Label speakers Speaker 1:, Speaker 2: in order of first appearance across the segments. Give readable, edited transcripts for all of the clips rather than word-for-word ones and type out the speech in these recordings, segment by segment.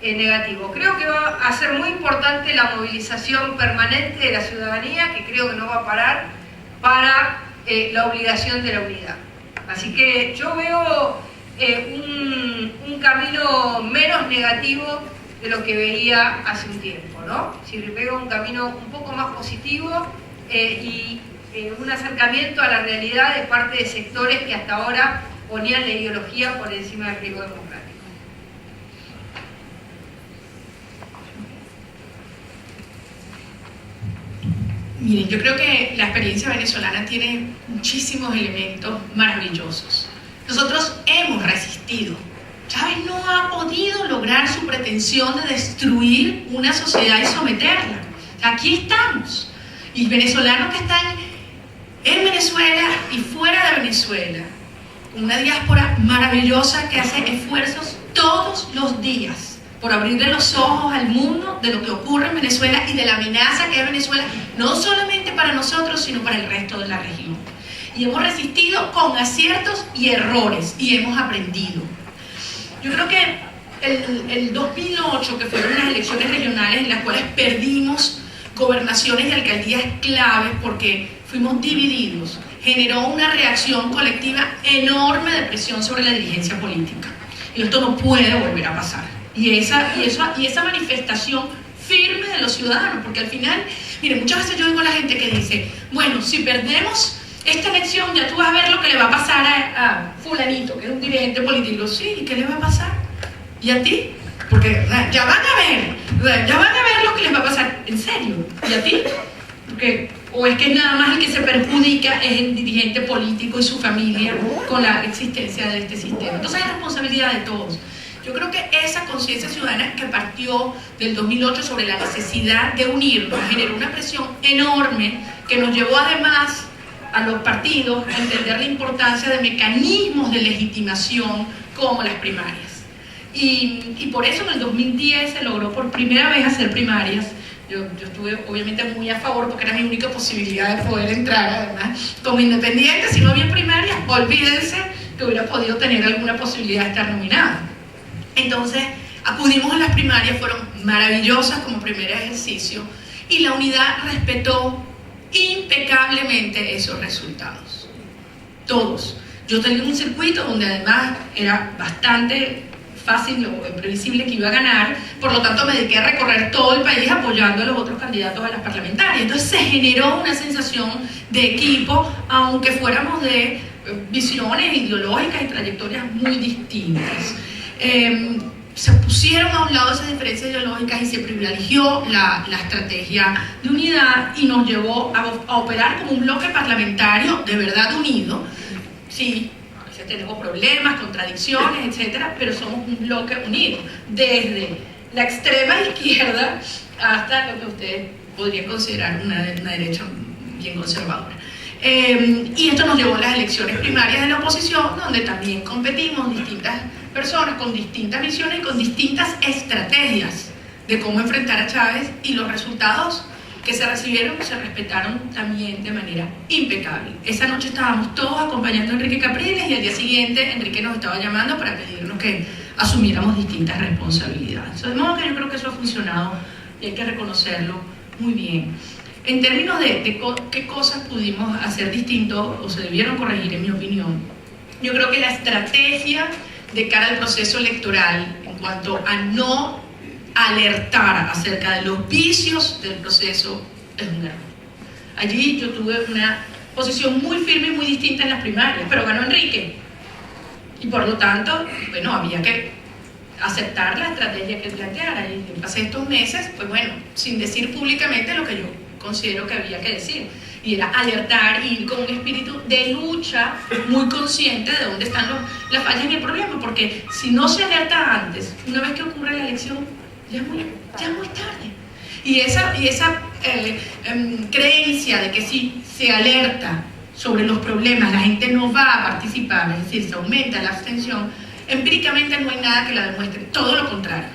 Speaker 1: negativo. Creo que va a ser muy importante la movilización permanente de la ciudadanía, que creo que no va a parar, para la obligación de la unidad. Así que yo veo un camino menos negativo de lo que veía hace un tiempo, ¿no? Si veo un camino un poco más positivo y un acercamiento a la realidad de parte de sectores que hasta ahora ponían la ideología por encima del riesgo democrático.
Speaker 2: Miren, yo creo que la experiencia venezolana tiene muchísimos elementos maravillosos. Nosotros hemos resistido. Chávez no ha podido lograr su pretensión de destruir una sociedad y someterla. Aquí estamos. Y venezolanos que están en Venezuela y fuera de Venezuela, una diáspora maravillosa que hace esfuerzos todos los días por abrirle los ojos al mundo de lo que ocurre en Venezuela y de la amenaza que es Venezuela, no solamente para nosotros, sino para el resto de la región. Y hemos resistido con aciertos y errores, y hemos aprendido. Yo creo que el 2008, que fueron unas elecciones regionales en las cuales perdimos gobernaciones y alcaldías claves porque fuimos divididos, generó una reacción colectiva enorme de presión sobre la dirigencia política. Y esto no puede volver a pasar. Y esa manifestación firme de los ciudadanos, porque al final, miren, muchas veces yo oigo a la gente que dice, bueno, si perdemos esta elección ya tú vas a ver lo que le va a pasar a fulanito, que es un dirigente político. Sí, ¿y qué le va a pasar? ¿Y a ti? Porque ya van a ver lo que les va a pasar. ¿En serio? ¿Y a ti? Porque, o es que nada más el que se perjudica es el dirigente político y su familia con la existencia de este sistema. Entonces es responsabilidad de todos. Yo creo que esa conciencia ciudadana que partió del 2008 sobre la necesidad de unirnos generó una presión enorme que nos llevó además a los partidos a entender la importancia de mecanismos de legitimación como las primarias. Y por eso en el 2010 se logró por primera vez hacer primarias. Yo estuve obviamente muy a favor porque era mi única posibilidad de poder entrar, además, como independiente. Si no había primarias, olvídense que hubiera podido tener alguna posibilidad de estar nominada. Entonces, acudimos a las primarias, fueron maravillosas como primer ejercicio, y la unidad respetó impecablemente esos resultados. Todos. Yo tenía un circuito donde además era bastante fácil o previsible que iba a ganar, por lo tanto me dediqué a recorrer todo el país apoyando a los otros candidatos a las parlamentarias. Entonces se generó una sensación de equipo, aunque fuéramos de visiones ideológicas y trayectorias muy distintas. Se pusieron a un lado esas diferencias ideológicas y se privilegió la estrategia de unidad y nos llevó a operar como un bloque parlamentario de verdad unido. Sí, a veces tenemos problemas, contradicciones, etcétera, pero somos un bloque unido, desde la extrema izquierda hasta lo que ustedes podrían considerar una derecha bien conservadora. Y esto nos llevó a las elecciones primarias de la oposición, donde también competimos distintas personas con distintas visiones y con distintas estrategias de cómo enfrentar a Chávez, y los resultados que se recibieron se respetaron también de manera impecable. Esa noche estábamos todos acompañando a Enrique Capriles y al día siguiente Enrique nos estaba llamando para pedirnos que asumiéramos distintas responsabilidades. De modo que yo creo que eso ha funcionado y hay que reconocerlo muy bien. En términos de qué cosas pudimos hacer distinto o se debieron corregir, en mi opinión, yo creo que la estrategia de cara al proceso electoral en cuanto a no alertar acerca de los vicios del proceso es un error. Allí yo tuve una posición muy firme y muy distinta en las primarias, pero ganó Enrique y por lo tanto, bueno, había que aceptar la estrategia que él planteara, y pasé estos meses, pues bueno, sin decir públicamente lo que yo considero que había que decir, y era alertar y ir con un espíritu de lucha muy consciente de dónde están las fallas en el problema, porque si no se alerta antes, una vez que ocurre la elección, ya es muy tarde. Y esa creencia de que si se alerta sobre los problemas, la gente no va a participar, es decir, se aumenta la abstención, empíricamente no hay nada que la demuestre, todo lo contrario.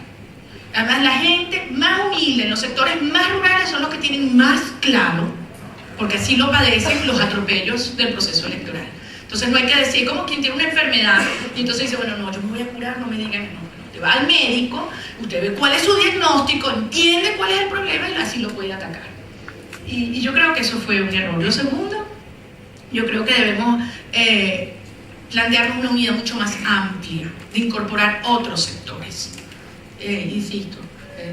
Speaker 2: Además, la gente más humilde, en los sectores más rurales, son los que tienen más claro, porque así lo padecen, los atropellos del proceso electoral. Entonces no hay que decir como quien tiene una enfermedad y entonces dice, bueno, no, yo me voy a curar, no me digan, no, te va al médico, usted ve cuál es su diagnóstico, entiende cuál es el problema y así lo puede atacar. Y yo creo que eso fue un error. Lo segundo, yo creo que debemos plantearnos una unidad mucho más amplia, de incorporar otros sectores, insisto,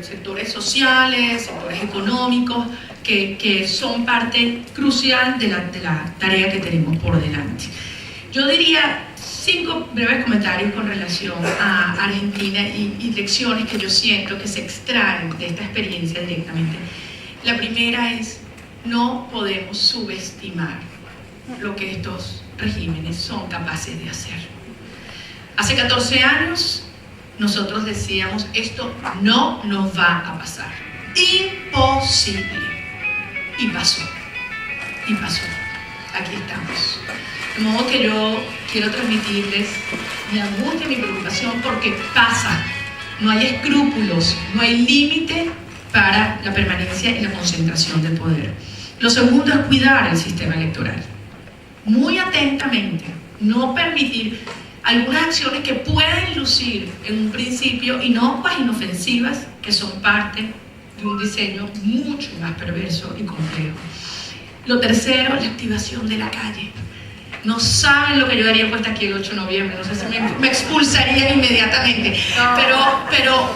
Speaker 2: sectores sociales, sectores económicos, que son parte crucial de la tarea que tenemos por delante. Yo diría 5 breves comentarios con relación a Argentina y lecciones que yo siento que se extraen de esta experiencia directamente. La primera es, no podemos subestimar lo que estos regímenes son capaces de hacer. Hace 14 años nosotros decíamos, esto no nos va a pasar. Imposible. Y pasó. Y pasó. Aquí estamos. De modo que yo quiero transmitirles mi angustia, mi preocupación, porque pasa. No hay escrúpulos, no hay límite para la permanencia y la concentración del poder. Lo segundo es cuidar el sistema electoral. Muy atentamente, no permitir algunas acciones que pueden lucir en un principio inocuas, inofensivas, que son parte de un diseño mucho más perverso y complejo. Lo tercero, la activación de la calle. No saben lo que yo daría puesta aquí el 8 de noviembre, no sé si me expulsarían inmediatamente, pero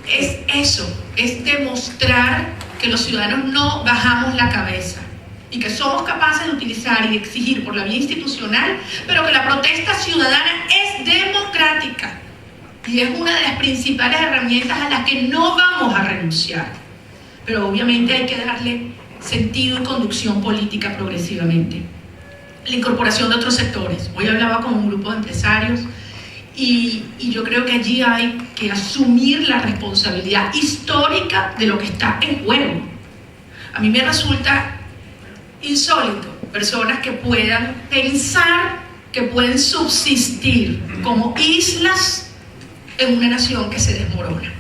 Speaker 2: es eso, es demostrar que los ciudadanos no bajamos la cabeza y que somos capaces de utilizar y de exigir por la vía institucional, pero que la protesta ciudadana es democrática y es una de las principales herramientas a las que no vamos a renunciar, pero obviamente hay que darle sentido y conducción política progresivamente. La incorporación de otros sectores. Hoy hablaba con un grupo de empresarios y yo creo que allí hay que asumir la responsabilidad histórica de lo que está en juego. A mí me resulta insólito personas que puedan pensar que pueden subsistir como islas en una nación que se desmorona.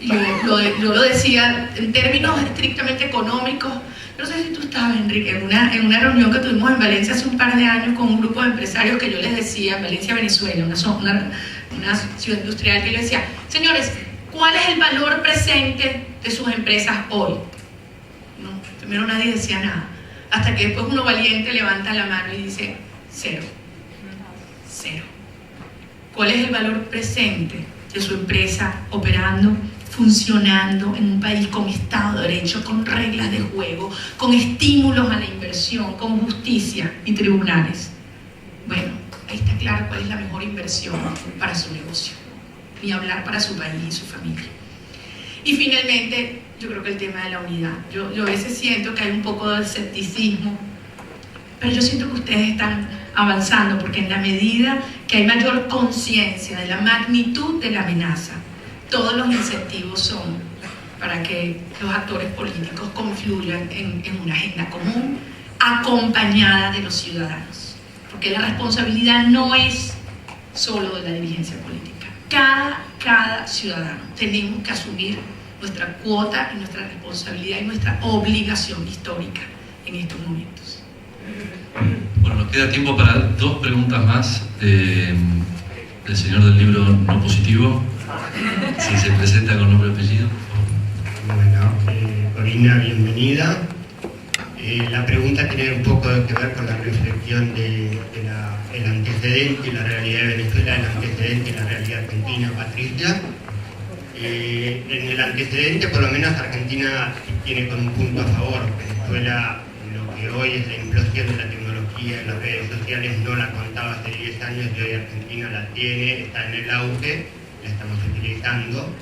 Speaker 2: Yo lo decía en términos estrictamente económicos. No sé si tú estabas, Enrique, en una reunión que tuvimos en Valencia hace un par de años con un grupo de empresarios que yo les decía, en Valencia, Venezuela, una ciudad industrial, que yo les decía, señores, ¿cuál es el valor presente de sus empresas hoy? No, primero nadie decía nada, hasta que después uno valiente levanta la mano y dice, cero. ¿Cuál es el valor presente de su empresa operando, funcionando en un país con Estado de Derecho, con reglas de juego, con estímulos a la inversión, con justicia y tribunales? Bueno, ahí está claro cuál es la mejor inversión para su negocio, ni hablar para su país y su familia. Y finalmente, yo creo que el tema de la unidad. Yo a veces siento que hay un poco de escepticismo, pero yo siento que ustedes están avanzando, porque en la medida que hay mayor conciencia de la magnitud de la amenaza, todos los incentivos son para que los actores políticos confluyan en una agenda común, acompañada de los ciudadanos. Porque la responsabilidad no es solo de la dirigencia política. Cada ciudadano tenemos que asumir nuestra cuota y nuestra responsabilidad y nuestra obligación histórica en estos momentos.
Speaker 3: Bueno, nos queda tiempo para 2 preguntas más. El señor del libro no positivo, si se presenta con nombre y apellido.
Speaker 4: Bueno, Corina, bienvenida. La pregunta tiene un poco que ver con la reflexión del antecedente y la realidad de Venezuela, el antecedente y la realidad argentina, Patricia. En el antecedente, por lo menos, Argentina tiene con un punto a favor. Venezuela, lo que hoy es la implosión de la tecnología en las redes sociales, no la contaba hace 10 años y hoy Argentina la tiene, está en el auge, la estamos utilizando.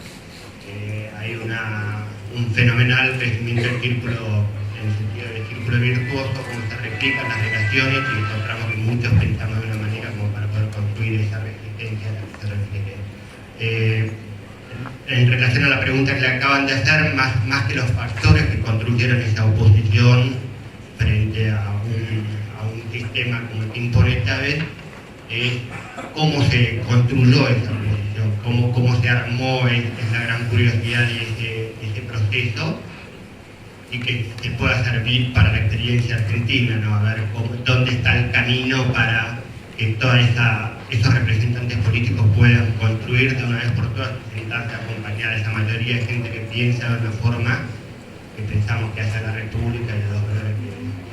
Speaker 4: Hay un fenomenal crecimiento del círculo, en el sentido del círculo virtuoso, como se replican las relaciones, y encontramos que muchos pensamos de una manera como para poder construir esa resistencia a la que se refiere. En relación a la pregunta que le acaban de hacer, más que los factores que construyeron esa oposición frente a un sistema como el que impone Chávez, es cómo se construyó esa oposición, cómo se armó, es la gran curiosidad de ese proceso, y que se pueda servir para la experiencia argentina, ¿no? A ver dónde está el camino para que toda esa esos representantes políticos puedan construir de una vez por todas y sentarse a acompañar a esa mayoría de gente que piensa de una forma que pensamos que hace la República y de los valores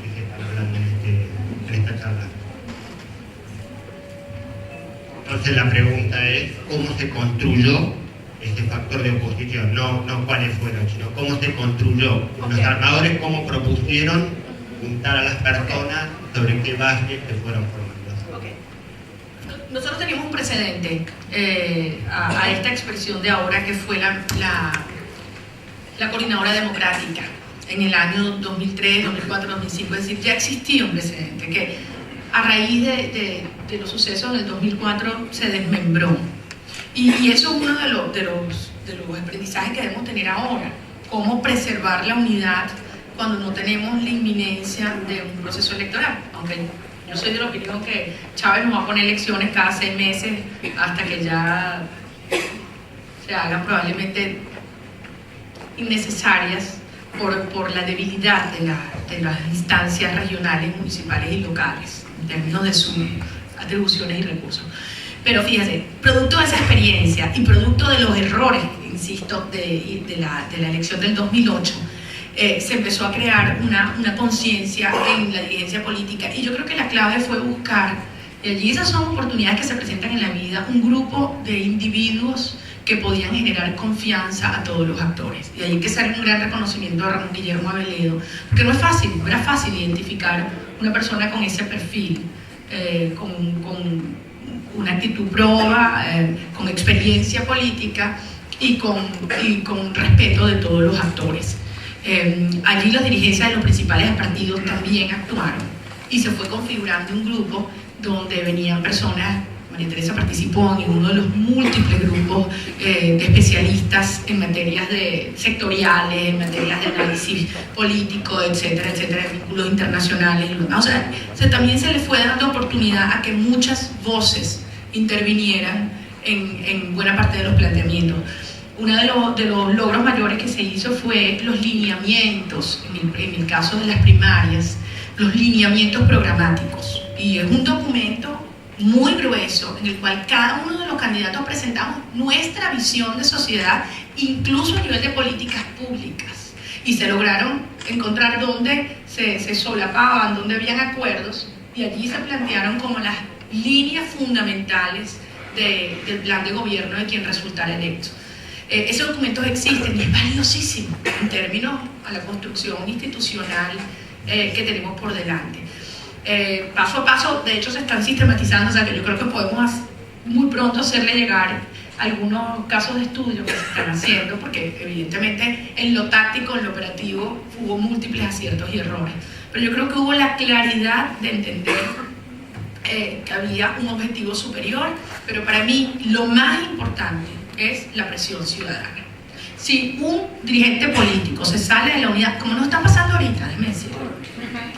Speaker 4: que se están hablando en esta charla. Entonces la pregunta es cómo se construyó este factor de oposición, no cuáles fueron, sino cómo se construyó. Los armadores cómo propusieron juntar a las personas, sobre qué base se fueron formando.
Speaker 2: Nosotros teníamos un precedente a esta expresión de ahora, que fue la Coordinadora Democrática en el año 2003, 2004, 2005. Es decir, ya existía un precedente que a raíz de los sucesos del 2004 se desmembró. Y eso es uno de los aprendizajes que debemos tener ahora: cómo preservar la unidad cuando no tenemos la inminencia de un proceso electoral. Aunque yo soy de la opinión que Chávez nos va a poner elecciones cada 6 meses hasta que ya se hagan probablemente innecesarias por la debilidad de las instancias regionales, municipales y locales en términos de sus atribuciones y recursos. Pero fíjate, producto de esa experiencia y producto de los errores, insisto, de la elección del 2008, se empezó a crear una conciencia en la dirigencia política, y yo creo que la clave fue buscar, y allí esas son oportunidades que se presentan en la vida, un grupo de individuos que podían generar confianza a todos los actores. Y ahí hay que hacer un gran reconocimiento a Ramón Guillermo Aveledo, porque no era fácil identificar una persona con ese perfil, con una actitud proba, con experiencia política y con respeto de todos los actores. Allí las dirigencias de los principales partidos también actuaron y se fue configurando un grupo donde venían personas. María Teresa participó en uno de los múltiples grupos de especialistas en materias sectoriales, en materias de análisis político, etcétera, etcétera, de vínculos internacionales. O sea, también se le fue dando oportunidad a que muchas voces intervinieran en buena parte de los planteamientos. Uno de los logros mayores que se hizo fue los lineamientos, en el caso de las primarias, los lineamientos programáticos. Y es un documento muy grueso en el cual cada uno de los candidatos presentamos nuestra visión de sociedad, incluso a nivel de políticas públicas. Y se lograron encontrar dónde se solapaban, dónde habían acuerdos, y allí se plantearon como las líneas fundamentales del plan de gobierno de quien resultara electo. Esos documentos existen y es valiosísimo en términos a la construcción institucional que tenemos por delante. Paso a paso, de hecho, se están sistematizando, o sea que yo creo que podemos muy pronto hacerle llegar algunos casos de estudio que se están haciendo, porque evidentemente en lo táctico, en lo operativo, hubo múltiples aciertos y errores. Pero yo creo que hubo la claridad de entender que había un objetivo superior, pero para mí lo más importante es la presión ciudadana. Si un dirigente político se sale de la unidad, como nos está pasando ahorita, déjeme decirlo,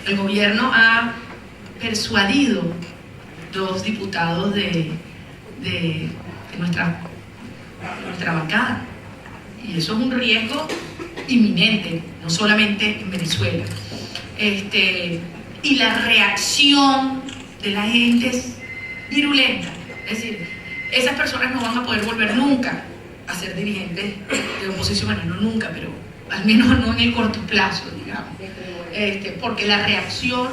Speaker 2: el gobierno ha persuadido 2 diputados de nuestra bancada, y eso es un riesgo inminente, no solamente en Venezuela. Y la reacción de la gente es virulenta, es decir, esas personas no van a poder volver nunca a ser dirigentes de oposición, bueno, no nunca, pero al menos no en el corto plazo, digamos, porque la reacción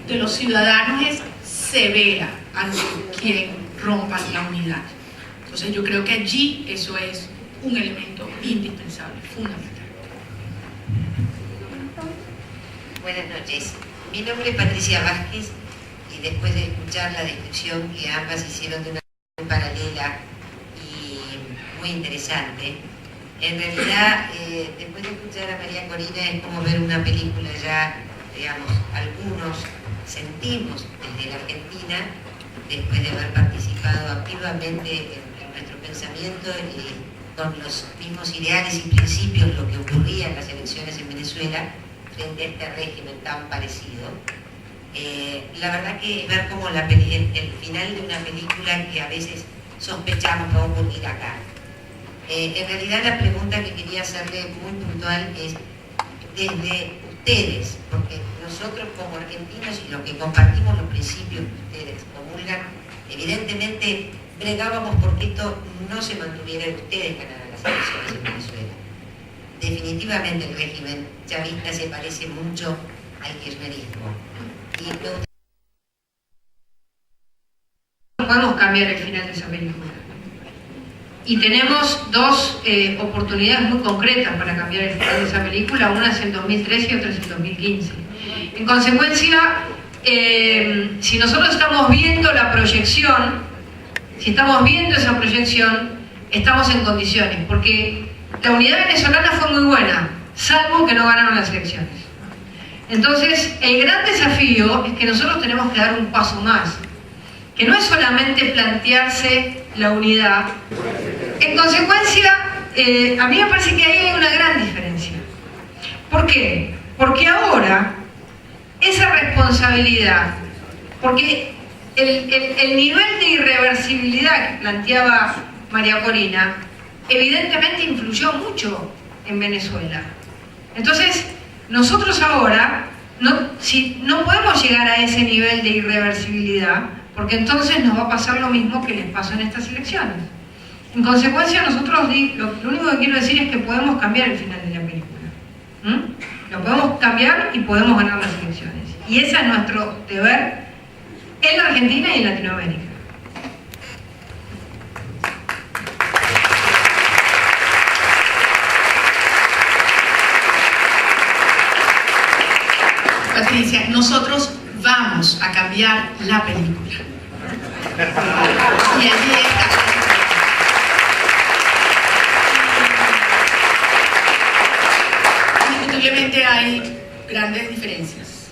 Speaker 2: de los ciudadanos es severa ante quien rompa la unidad. Entonces yo creo que allí eso es un elemento indispensable, fundamental.
Speaker 5: Buenas noches, mi nombre es Patricia Vázquez, y después de escuchar la descripción que ambas hicieron de una paralela y muy interesante, en realidad después de escuchar a María Corina es como ver una película ya, digamos, algunos sentimos desde la Argentina, después de haber participado activamente en nuestro pensamiento con los mismos ideales y principios, lo que ocurría en las elecciones en Venezuela frente a este régimen tan parecido. La verdad que ver como el final de una película que a veces sospechamos que va a ocurrir acá. En realidad la pregunta que quería hacerle muy puntual es desde ustedes, porque nosotros como argentinos y los que compartimos los principios que ustedes comulgan, Evidentemente, bregábamos porque esto no se mantuviera y ustedes ganaran las elecciones en Venezuela. Definitivamente el régimen chavista se parece mucho al kirchnerismo. Y
Speaker 1: no podemos cambiar el final de esa película. Y tenemos dos oportunidades muy concretas para cambiar el final de esa película, una es en 2013 y otra es en 2015. En consecuencia, si nosotros estamos viendo la proyección, si estamos viendo esa proyección, estamos en condiciones, porque la unidad venezolana fue muy buena, salvo que no ganaron las elecciones. Entonces, el gran desafío es que nosotros tenemos que dar un paso más, que no es solamente plantearse la unidad. En consecuencia, a mí me parece que ahí hay una gran diferencia. ¿Por qué? Porque ahora esa responsabilidad, porque el nivel de irreversibilidad que planteaba María Corina, evidentemente influyó mucho en Venezuela. Entonces, nosotros ahora no podemos llegar a ese nivel de irreversibilidad, porque entonces nos va a pasar lo mismo que les pasó en estas elecciones. En consecuencia, nosotros lo único que quiero decir es que podemos cambiar el final de la película. Lo podemos cambiar y podemos ganar las elecciones. Y ese es nuestro deber en la Argentina y en Latinoamérica.
Speaker 2: Patricia, nosotros vamos a cambiar la película. Y allí está. Indiscutiblemente hay grandes diferencias.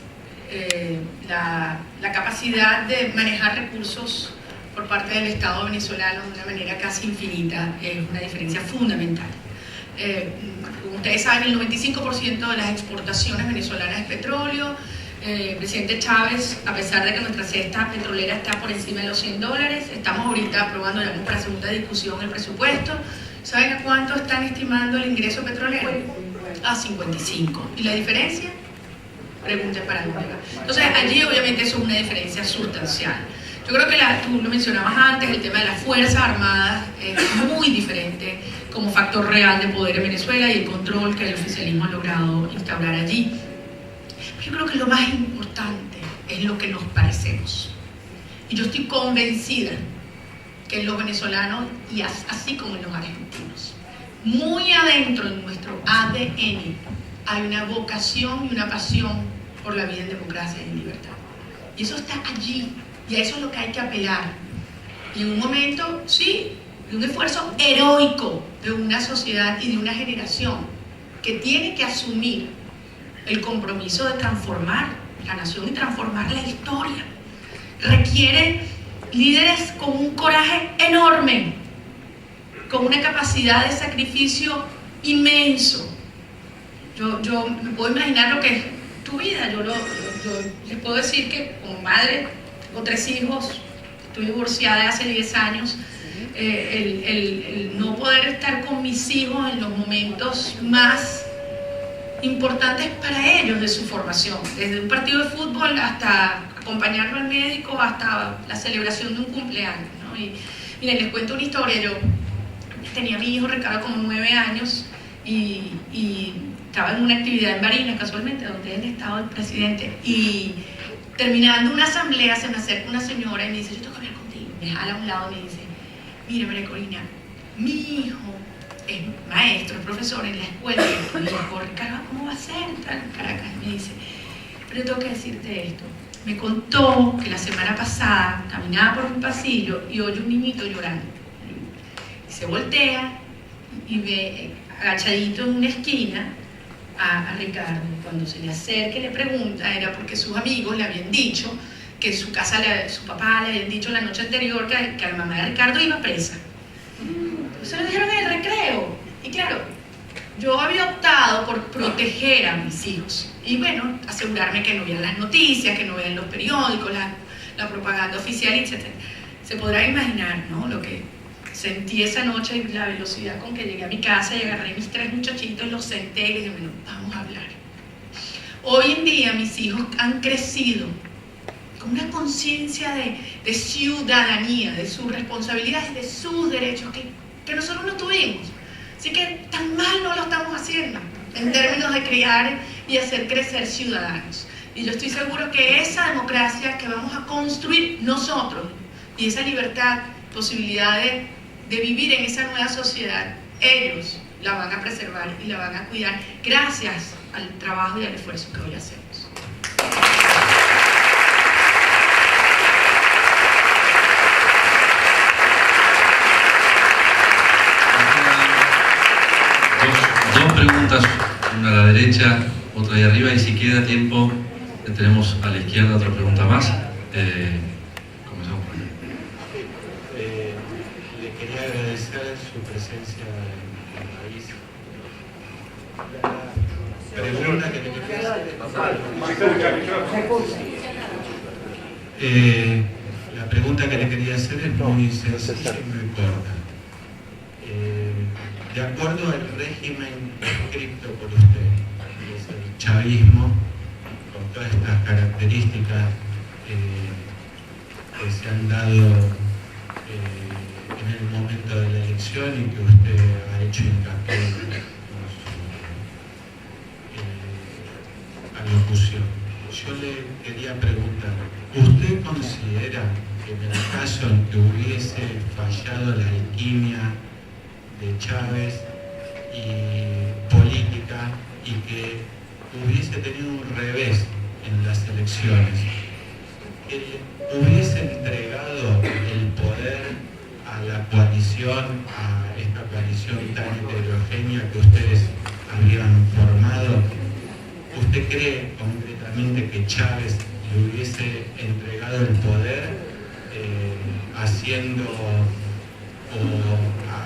Speaker 2: La capacidad de manejar recursos por parte del Estado venezolano de una manera casi infinita es una diferencia fundamental. Como ustedes saben, el 95% de las exportaciones venezolanas es petróleo. El presidente Chávez, a pesar de que nuestra cesta petrolera está por encima de los $100, estamos ahorita aprobando, ya para segunda discusión, el presupuesto. ¿Saben a cuánto están estimando el ingreso petrolero? A 55. ¿Y la diferencia? Pregunten para dónde va. Entonces, allí obviamente eso es una diferencia sustancial. Yo creo que tú lo mencionabas antes, el tema de las Fuerzas Armadas es muy diferente como factor real de poder en Venezuela y el control que el oficialismo ha logrado instaurar allí. Yo creo que lo más importante es lo que nos parecemos. Y yo estoy convencida que en los venezolanos, y así como en los argentinos, muy adentro de nuestro ADN hay una vocación y una pasión por la vida en democracia y en libertad. Y eso está allí, y a eso es lo que hay que apelar. Y en un momento, sí, de un esfuerzo heroico de una sociedad y de una generación que tiene que asumir el compromiso de transformar la nación y transformar la historia. Requiere líderes con un coraje enorme, con una capacidad de sacrificio inmenso. Yo me puedo imaginar lo que es tu vida. Yo les puedo decir que como madre, tengo 3 hijos, estoy divorciada hace 10 años, el no poder estar con mis hijos en los momentos más importantes para ellos de su formación, desde un partido de fútbol hasta acompañarlo al médico, hasta la celebración de un cumpleaños, ¿no? Y miren, les cuento una historia. Yo tenía a mi hijo Ricardo como 9 años y estaba en una actividad en Barinas, casualmente, donde él estaba el presidente, y terminando una asamblea se me acerca una señora y me dice: yo tengo que hablar contigo. Me jala a un lado y me dice: mire, María Corina, mi hijo es maestro, es profesor en la escuela. Y yo digo: Ricardo, ¿cómo va a ser? Tal, Caracas. Y me dice: pero tengo que decirte esto. Me contó que la semana pasada caminaba por un pasillo y oye un niñito llorando. Y se voltea y ve agachadito en una esquina a Ricardo. Cuando se le acerca y le pregunta, era porque sus amigos le habían dicho que en su casa su papá le habían dicho la noche anterior que la mamá de Ricardo iba presa. Entonces lo dijeron en el recreo. Y claro, yo había optado por proteger a mis hijos y bueno, asegurarme que no vean las noticias, que no vean los periódicos, la propaganda oficial, etc. Se podrá imaginar, ¿no?, lo que sentí esa noche y la velocidad con que llegué a mi casa y agarré a mis 3 muchachitos, los senté y dije: bueno, vamos a hablar. Hoy en día mis hijos han crecido con una conciencia de de ciudadanía, de sus responsabilidades, de sus derechos que nosotros no tuvimos. Así que tan mal no lo estamos haciendo en términos de criar y hacer crecer ciudadanos. Y yo estoy seguro que esa democracia que vamos a construir nosotros y esa libertad, posibilidad de vivir en esa nueva sociedad, ellos la van a preservar y la van a cuidar gracias al trabajo y al esfuerzo que hoy hacemos.
Speaker 3: Dos preguntas, una a la derecha, otra ahí arriba, y si queda tiempo, tenemos a la izquierda otra pregunta más. Comenzamos por aquí.
Speaker 6: Le quería agradecer su presencia en el país. La pregunta que le quería hacer, la pregunta que le quería hacer es muy sencilla y muy corta. De acuerdo al régimen descrito por usted, que es el chavismo, con todas estas características que se han dado en el momento de la elección y que usted ha hecho hincapié con su alocución. Yo le quería preguntar, ¿usted considera que en el caso en que hubiese fallado la alquimia de Chávez y política y que hubiese tenido un revés en las elecciones, que le hubiese entregado el poder a la coalición, a esta coalición tan heterogénea que ustedes habían formado? ¿Usted cree concretamente que Chávez le hubiese entregado el poder haciendo o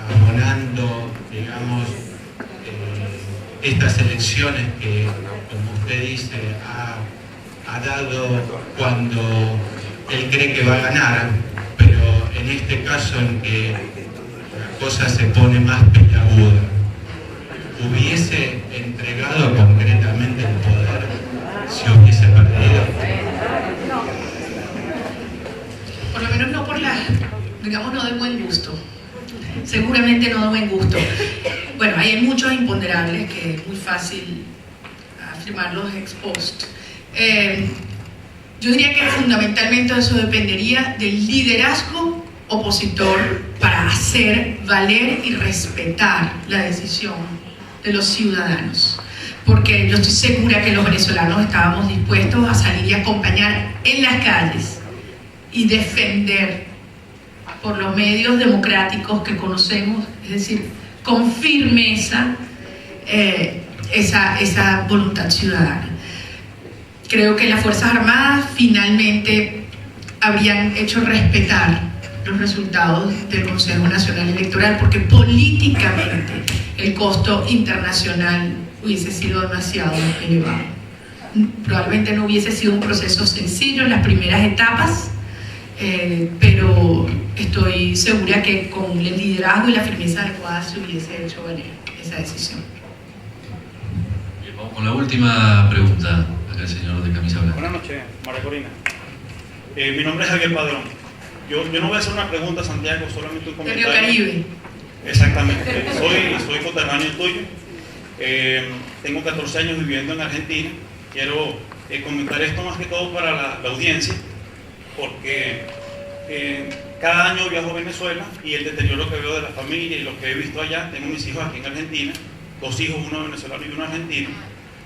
Speaker 6: abonando, digamos, estas elecciones que, como usted dice, ha dado cuando él cree que va a ganar, pero en este caso en que la cosa se pone más peliaguda, hubiese entregado concretamente el poder si hubiese perdido?
Speaker 2: Por lo menos no por la, digamos, no de buen gusto. Seguramente no de buen gusto. Bueno, hay muchos imponderables que es muy fácil afirmarlos ex post. Yo diría que fundamentalmente eso dependería del liderazgo opositor para hacer valer y respetar la decisión de los ciudadanos. Porque yo estoy segura que los venezolanos estábamos dispuestos a salir y acompañar en las calles y defender por los medios democráticos que conocemos, es decir, con firmeza esa voluntad ciudadana. Creo que las Fuerzas Armadas finalmente habrían hecho respetar los resultados del Consejo Nacional Electoral, porque políticamente el costo internacional hubiese sido demasiado elevado. Probablemente no hubiese sido un proceso sencillo en las primeras etapas, pero estoy segura que con el liderazgo y la firmeza adecuada se hubiese hecho valer esa decisión.
Speaker 3: Bien, vamos con la última pregunta, acá el señor de camisa blanca.
Speaker 7: Buenas noches, María Corina. Mi nombre es Javier Padrón. Yo no voy a hacer una pregunta, Santiago, solamente un comentario.
Speaker 2: Río Caribe.
Speaker 7: Exactamente. Soy coterráneo tuyo. Tengo 14 años viviendo en Argentina. Quiero comentar esto más que todo para la audiencia, porque cada año viajo a Venezuela y el deterioro que veo de la familia y lo que he visto allá. Tengo mis hijos aquí en Argentina, 2 hijos, uno venezolano y uno argentino.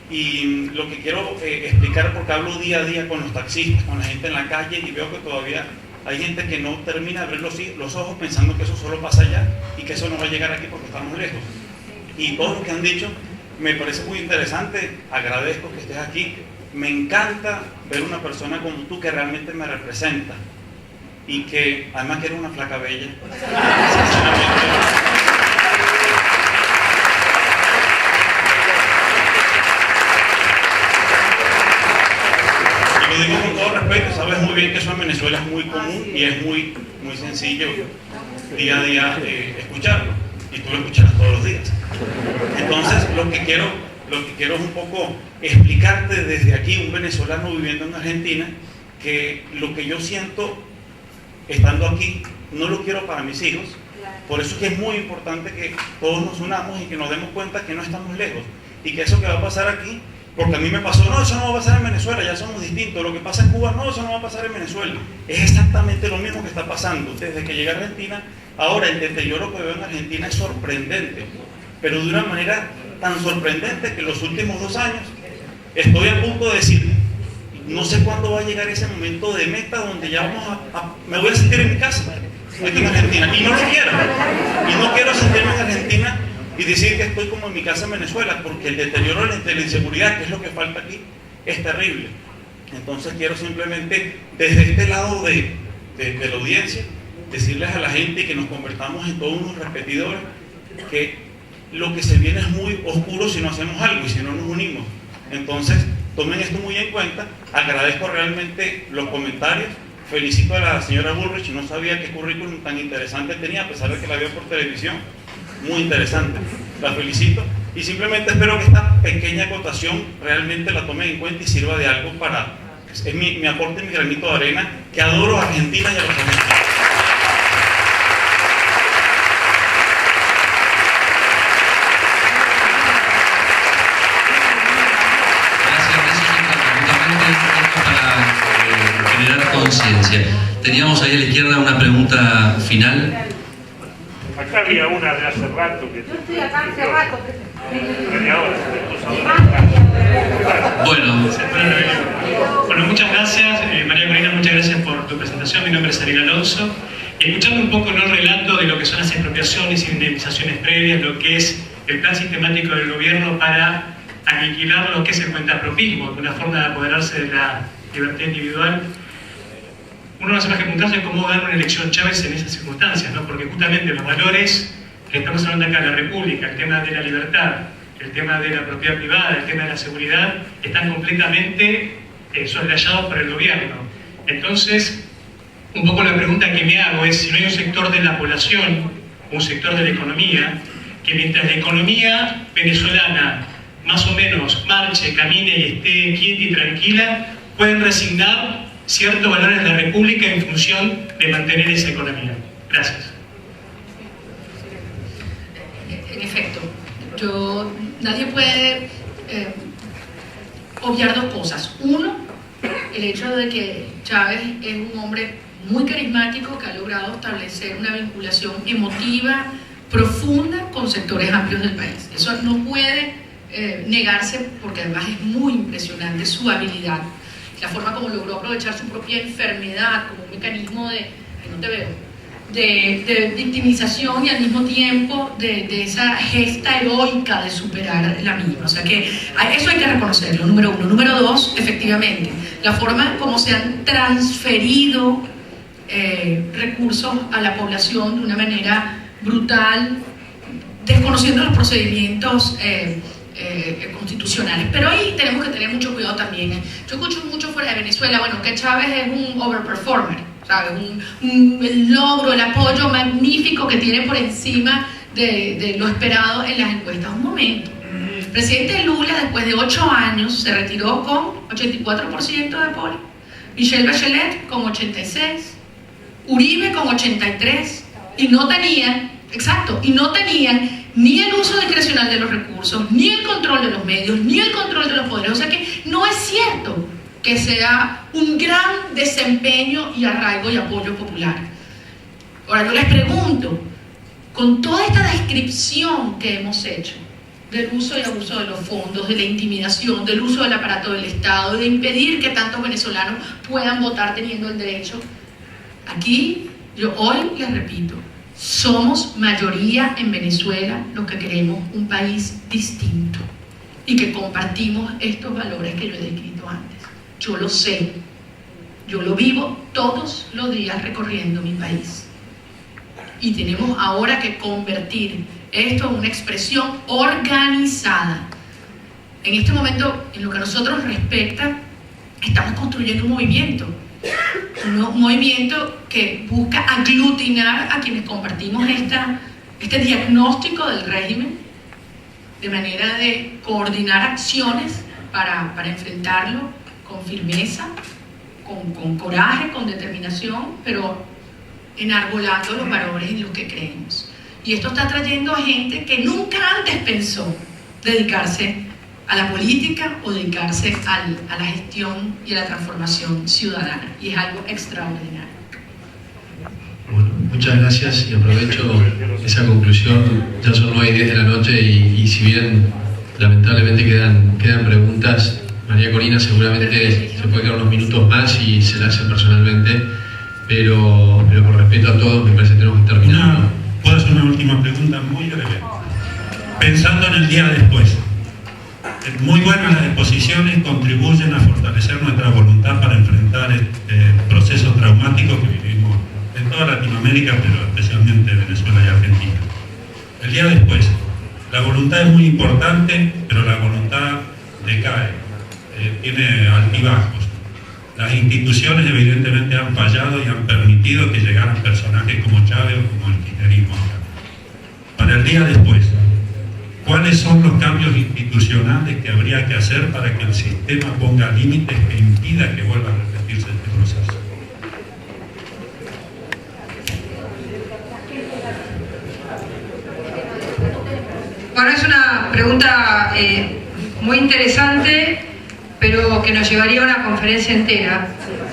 Speaker 7: Y lo que quiero explicar, porque hablo día a día con los taxistas, con la gente en la calle, y veo que todavía hay gente que no termina de abrir los ojos pensando que eso solo pasa allá y que eso no va a llegar aquí porque estamos lejos. Y todo lo que han dicho me parece muy interesante, agradezco que estés aquí. Me encanta ver una persona como tú que realmente me representa y que además que eres una flaca bella. Sinceramente. Lo digo con todo respeto, sabes muy bien que eso en Venezuela es muy común y es muy sencillo día a día escucharlo, y tú lo escucharás todos los días. Entonces lo que quiero es un poco explicarte desde aquí, un venezolano viviendo en Argentina, que lo que yo siento estando aquí, no lo quiero para mis hijos. Por eso es que es muy importante que todos nos unamos y que nos demos cuenta que no estamos lejos y que eso que va a pasar aquí, porque a mí me pasó, no, eso no va a pasar en Venezuela, ya somos distintos, lo que pasa en Cuba, no, eso no va a pasar en Venezuela. Es exactamente lo mismo que está pasando desde que llegué a Argentina. Ahora el deterioro que veo en Argentina es sorprendente, pero de una manera tan sorprendente que en los últimos 2 años estoy a punto de decir, no sé cuándo va a llegar ese momento de meta donde ya me voy a sentir en mi casa, aquí en Argentina, y no lo quiero, y no quiero sentirme en Argentina y decir que estoy como en mi casa en Venezuela, porque el deterioro de la inseguridad, que es lo que falta aquí, es terrible. Entonces quiero simplemente, desde este lado de la audiencia, decirles a la gente que nos convertamos en todos unos repetidores, que lo que se viene es muy oscuro si no hacemos algo y si no nos unimos. Entonces, tomen esto muy en cuenta. Agradezco realmente los comentarios. Felicito a la señora Bullrich, no sabía qué currículum tan interesante tenía, a pesar de que la veo por televisión. Muy interesante. La felicito y simplemente espero que esta pequeña acotación realmente la tomen en cuenta y sirva de algo para... Es mi aporte, mi granito de arena, que adoro a Argentina y a los argentinos.
Speaker 3: Conciencia. Teníamos ahí a la izquierda una pregunta final.
Speaker 8: Acá había una de hace rato que...
Speaker 1: Yo estoy acá hace rato.
Speaker 8: Bueno, muchas gracias, María Corina, muchas gracias por tu presentación. Mi nombre es Ariel Alonso. Escuchando un poco el relato de lo que son las expropiaciones y indemnizaciones previas, lo que es el plan sistemático del gobierno para aniquilar lo que es el cuentapropismo, una forma de apoderarse de la libertad individual. Uno no se más que preguntarse cómo gana una elección Chávez en esas circunstancias, ¿no? Porque justamente los valores que estamos hablando acá de la República, el tema de la libertad, el tema de la propiedad privada, el tema de la seguridad, están completamente soslayados por el gobierno. Entonces, un poco la pregunta que me hago es si no hay un sector de la población, un sector de la economía, que mientras la economía venezolana más o menos marche, camine y esté quieta y tranquila, pueden resignar ciertos valores de la República en función de mantener esa economía. Gracias.
Speaker 2: En efecto, nadie puede obviar 2 cosas. Uno, el hecho de que Chávez es un hombre muy carismático que ha logrado establecer una vinculación emotiva profunda con sectores amplios del país. Eso no puede negarse, porque además es muy impresionante su habilidad, la forma como logró aprovechar su propia enfermedad como un mecanismo de victimización y al mismo tiempo de esa gesta heroica de superar la misma. O sea que eso hay que reconocerlo, número 1. Número 2, efectivamente, la forma como se han transferido recursos a la población de una manera brutal, desconociendo los procedimientos constitucionales. Pero ahí tenemos que tener mucho cuidado también. Yo escucho mucho fuera de Venezuela, bueno, que Chávez es un overperformer, ¿sabes? El logro, el apoyo magnífico que tiene por encima de lo esperado en las encuestas. Un momento. El presidente Lula, después de 8 años, se retiró con 84% de apoyo. Michelle Bachelet con 86%. Uribe con 83%. Y no tenían ni el uso discrecional de los recursos, ni el control de los medios, ni el control de los poderes. O sea que no es cierto que sea un gran desempeño y arraigo y apoyo popular. Ahora yo les pregunto, con toda esta descripción que hemos hecho del uso y abuso de los fondos, de la intimidación, del uso del aparato del Estado, de impedir que tantos venezolanos puedan votar teniendo el derecho, aquí yo hoy les repito, somos mayoría en Venezuela los que queremos un país distinto y que compartimos estos valores que yo he descrito antes. Yo lo sé, yo lo vivo todos los días recorriendo mi país. Y tenemos ahora que convertir esto en una expresión organizada. En este momento, en lo que a nosotros respecta, estamos construyendo un movimiento que busca aglutinar a quienes compartimos este diagnóstico del régimen, de manera de coordinar acciones para enfrentarlo con firmeza, con coraje, con determinación, pero enarbolando los valores en los que creemos. Y esto está trayendo a gente que nunca antes pensó dedicarse a la política o dedicarse a la gestión y a la transformación ciudadana. Y es algo extraordinario.
Speaker 9: Bueno, muchas gracias y aprovecho esa conclusión. Ya son 9:10 de la noche y si bien lamentablemente quedan preguntas, María Corina seguramente se puede quedar unos minutos más y se la hacen personalmente, pero por respeto a todos me parece que tenemos que terminar.
Speaker 6: ¿Puedo hacer una última pregunta muy breve? Pensando en el día después, muy buenas las exposiciones, contribuyen a fortalecer nuestra voluntad para enfrentar procesos traumáticos que vivimos en toda Latinoamérica, pero especialmente en Venezuela y Argentina. El día después, la voluntad es muy importante, pero la voluntad decae, tiene altibajos. Las instituciones evidentemente han fallado y han permitido que llegaran personajes como Chávez o como el kirchnerismo. Para el día después, ¿cuáles son los cambios institucionales que habría que hacer para que el sistema ponga límites que impida que vuelva a repetirse este proceso?
Speaker 1: Bueno, es una pregunta muy interesante, pero que nos llevaría a una conferencia entera.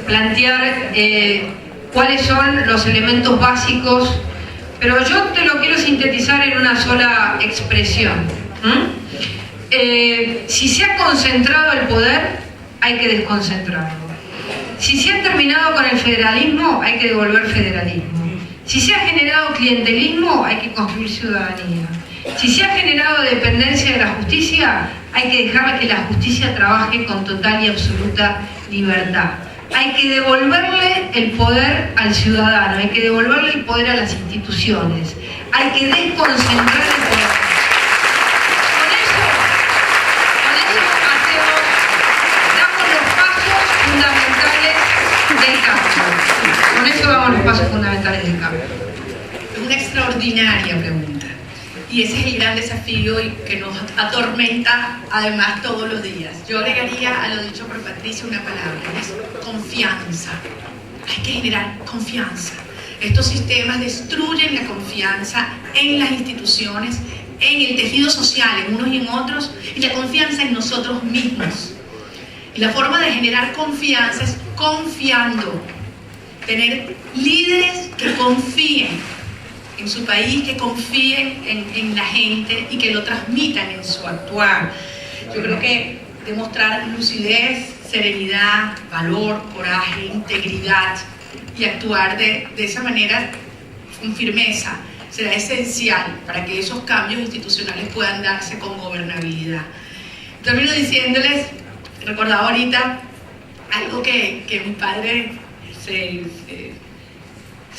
Speaker 1: Plantear cuáles son los elementos básicos, pero yo te lo quiero sintetizar en una sola expresión. Si se ha concentrado el poder, hay que desconcentrarlo. Si se ha terminado con el federalismo, hay que devolver federalismo. Si se ha generado clientelismo, hay que construir ciudadanía. Si se ha generado dependencia de la justicia, hay que dejar que la justicia trabaje con total y absoluta libertad. Hay que devolverle el poder al ciudadano, hay que devolverle el poder a las instituciones, hay que desconcentrar el poder. Con eso damos los pasos fundamentales del cambio. Con eso damos los pasos fundamentales del cambio.
Speaker 2: Es una extraordinaria pregunta. Y ese es el gran desafío que nos atormenta además todos los días. Yo agregaría a lo dicho por Patricia una palabra, es confianza. Hay que generar confianza. Estos sistemas destruyen la confianza en las instituciones, en el tejido social, en unos y en otros, y la confianza en nosotros mismos. Y la forma de generar confianza es confiando. Tener líderes que confíen en su país, que confíen en la gente y que lo transmitan en su actuar. Yo creo que demostrar lucidez, serenidad, valor, coraje, integridad y actuar de esa manera con firmeza será esencial para que esos cambios institucionales puedan darse con gobernabilidad. Termino diciéndoles, recordaba ahorita algo que mi padre se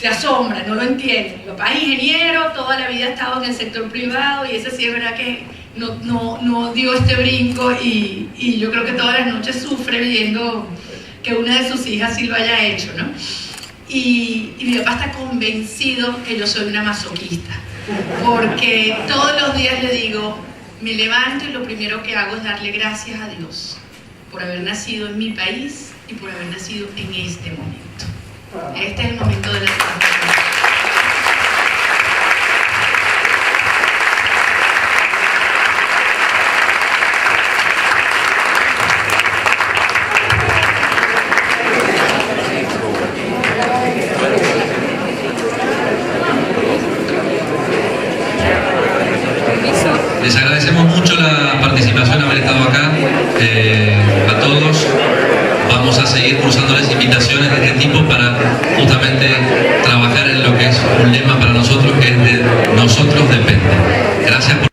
Speaker 2: asombra, no lo entiende. Mi papá es ingeniero, toda la vida ha estado en el sector privado y ese sí es verdad que no dio este brinco y yo creo que todas las noches sufre viendo que una de sus hijas sí lo haya hecho, ¿no? Y mi papá está convencido que yo soy una masoquista, porque todos los días le digo, me levanto y lo primero que hago es darle gracias a Dios por haber nacido en mi país y por haber nacido en este momento. Este es el momento de la transformación.
Speaker 3: Les agradecemos mucho la participación, haber estado acá, a todos. Vamos a seguir cursándoles invitaciones de este tipo para justamente trabajar en lo que es un lema para nosotros, que es de nosotros depende. Gracias por